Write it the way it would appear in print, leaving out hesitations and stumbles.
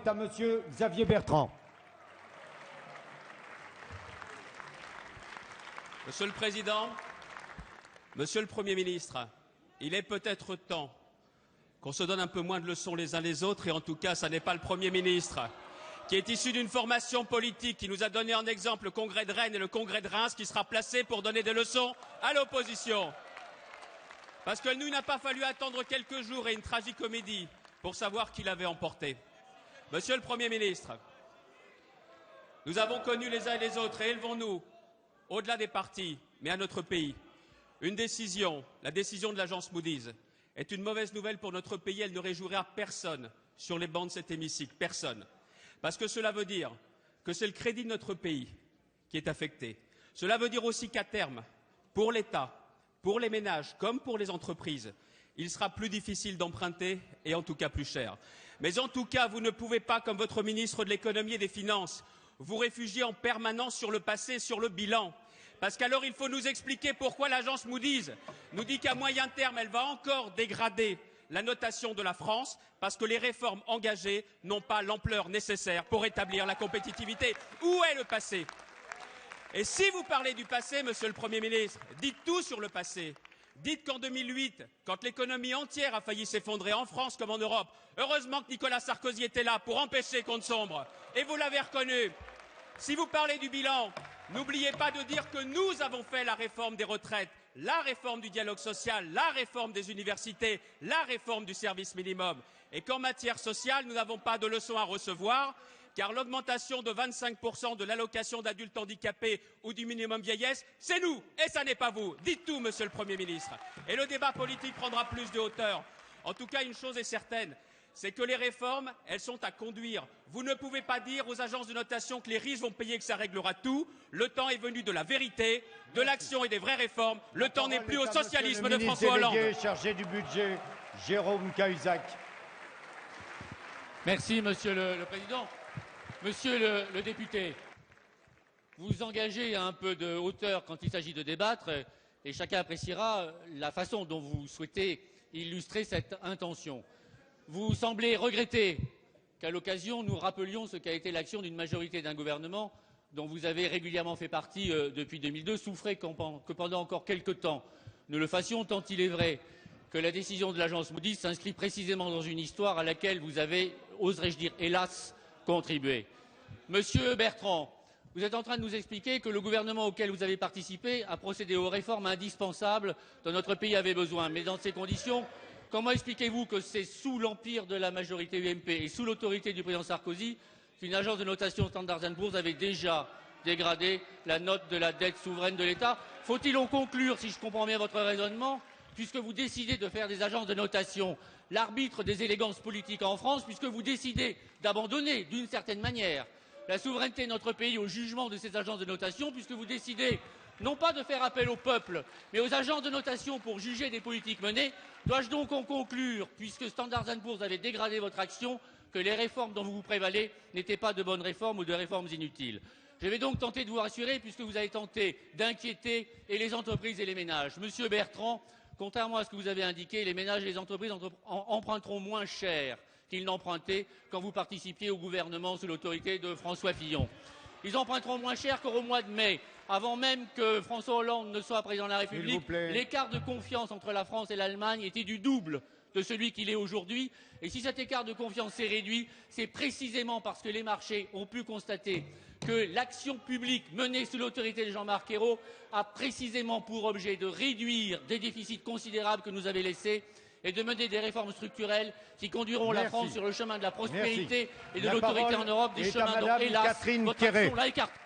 est à Monsieur Xavier Bertrand. Monsieur le Président, Monsieur le Premier ministre, il est peut-être temps qu'on se donne un peu moins de leçons les uns les autres, et en tout cas, ça n'est pas le Premier ministre, qui est issu d'une formation politique qui nous a donné en exemple le Congrès de Rennes et le Congrès de Reims, qui sera placé pour donner des leçons à l'opposition. Parce que nous, il n'a pas fallu attendre quelques jours et une tragicomédie pour savoir qui l'avait emporté. Monsieur le Premier ministre, nous avons connu les uns et les autres, et élevons-nous, au-delà des partis, mais à notre pays. Une décision, la décision de l'agence Moody's, est une mauvaise nouvelle pour notre pays. Elle ne réjouira personne sur les bancs de cet hémicycle, personne. Parce que cela veut dire que c'est le crédit de notre pays qui est affecté. Cela veut dire aussi qu'à terme, pour l'État, pour les ménages comme pour les entreprises, il sera plus difficile d'emprunter et en tout cas plus cher. Mais en tout cas, vous ne pouvez pas, comme votre ministre de l'économie et des finances, vous réfugier en permanence sur le passé, sur le bilan. Parce qu'alors il faut nous expliquer pourquoi l'agence Moody's nous dit qu'à moyen terme, elle va encore dégrader la notation de la France, parce que les réformes engagées n'ont pas l'ampleur nécessaire pour établir la compétitivité. Où est le passé? Et si vous parlez du passé, Monsieur le Premier ministre, dites tout sur le passé. Dites qu'en 2008, quand l'économie entière a failli s'effondrer en France comme en Europe, heureusement que Nicolas Sarkozy était là pour empêcher qu'on ne sombre. Et vous l'avez reconnu. Si vous parlez du bilan, n'oubliez pas de dire que nous avons fait la réforme des retraites, la réforme du dialogue social, la réforme des universités, la réforme du service minimum. Et qu'en matière sociale, nous n'avons pas de leçons à recevoir, car l'augmentation de 25% de l'allocation d'adultes handicapés ou du minimum vieillesse, c'est nous, et ça n'est pas vous. Dites tout, Monsieur le Premier ministre. Et le débat politique prendra plus de hauteur. En tout cas, une chose est certaine, c'est que les réformes, elles sont à conduire. Vous ne pouvez pas dire aux agences de notation que les riches vont payer, que ça réglera tout. Le temps est venu de la vérité, de l'action et des vraies réformes. Le temps n'est plus au socialisme de François Hollande. Chargé du budget, Jérôme Cahuzac. Merci, Monsieur le Président. Monsieur le député, vous vous engagez à un peu de hauteur quand il s'agit de débattre, et chacun appréciera la façon dont vous souhaitez illustrer cette intention. Vous semblez regretter qu'à l'occasion, nous rappelions ce qu'a été l'action d'une majorité d'un gouvernement dont vous avez régulièrement fait partie depuis 2002, souffrez que pendant encore quelque temps nous le fassions, tant il est vrai que la décision de l'agence Moody's s'inscrit précisément dans une histoire à laquelle vous avez, oserais-je dire, hélas, contribué. Monsieur Bertrand, vous êtes en train de nous expliquer que le gouvernement auquel vous avez participé a procédé aux réformes indispensables dont notre pays avait besoin. Mais dans ces conditions, comment expliquez-vous que c'est sous l'empire de la majorité UMP et sous l'autorité du président Sarkozy qu'une agence de notation Standard & Poor's avait déjà dégradé la note de la dette souveraine de l'État? Faut-il en conclure, si je comprends bien votre raisonnement, puisque vous décidez de faire des agences de notation l'arbitre des élégances politiques en France, puisque vous décidez d'abandonner, d'une certaine manière, la souveraineté de notre pays au jugement de ces agences de notation, puisque vous décidez non pas de faire appel au peuple, mais aux agences de notation pour juger des politiques menées, dois-je donc en conclure, puisque Standard & Poor's avait dégradé votre action, que les réformes dont vous vous prévalez n'étaient pas de bonnes réformes ou de réformes inutiles? Je vais donc tenter de vous rassurer, puisque vous avez tenté d'inquiéter et les entreprises et les ménages. Monsieur Bertrand, contrairement à ce que vous avez indiqué, les ménages et les entreprises emprunteront moins cher qu'ils n'empruntaient quand vous participiez au gouvernement sous l'autorité de François Fillon. Ils emprunteront moins cher qu'au mois de mai, avant même que François Hollande ne soit président de la République. L'écart de confiance entre la France et l'Allemagne était du double de celui qu'il est aujourd'hui. Et si cet écart de confiance s'est réduit, c'est précisément parce que les marchés ont pu constater que l'action publique menée sous l'autorité de Jean-Marc Ayrault a précisément pour objet de réduire des déficits considérables que nous avait laissés et de mener des réformes structurelles qui conduiront la France sur le chemin de la prospérité et de l'autorité en Europe, des chemins dont, hélas, votre action l'a écarté.